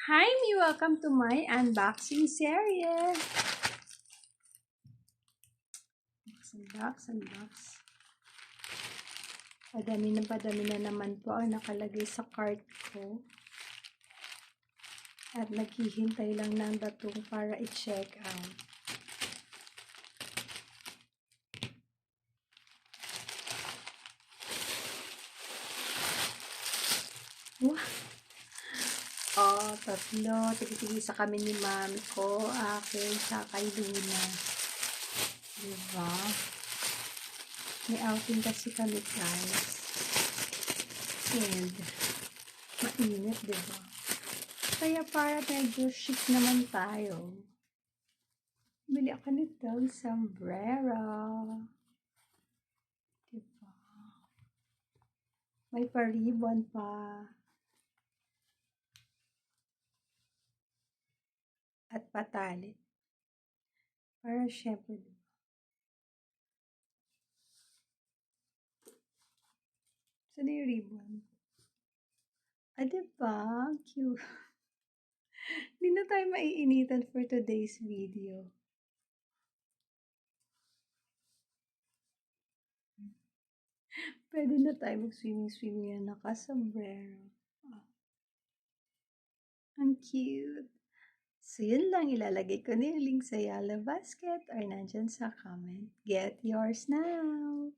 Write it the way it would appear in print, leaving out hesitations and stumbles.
Hi, me! Welcome to my unboxing series. Unbox. Padami na naman po ang nakalagay sa cart ko. At naghihintay lang ng datong para i-check out. Wow! Oh, tatlo. Tigil-tigisa kami ni mami ko, akin, sa kay Luna. Diba? May outing kasi kami, guys. And, mainit, diba? Kaya para medyo chic naman tayo. Bili ako nitong sombrero. Diba? May pa-ribbon pa. At patali. Para syempre, diba? Saan yung ribbon? Diba? Cute. Hindi na tayo maiinitan for today's video. Pwede na tayo mag-swimming na naka-sombrero. Oh. Ang cute. So, yun lang. Ilalagay ko na yung link sa yellow basket or nandyan sa comment. Get yours now!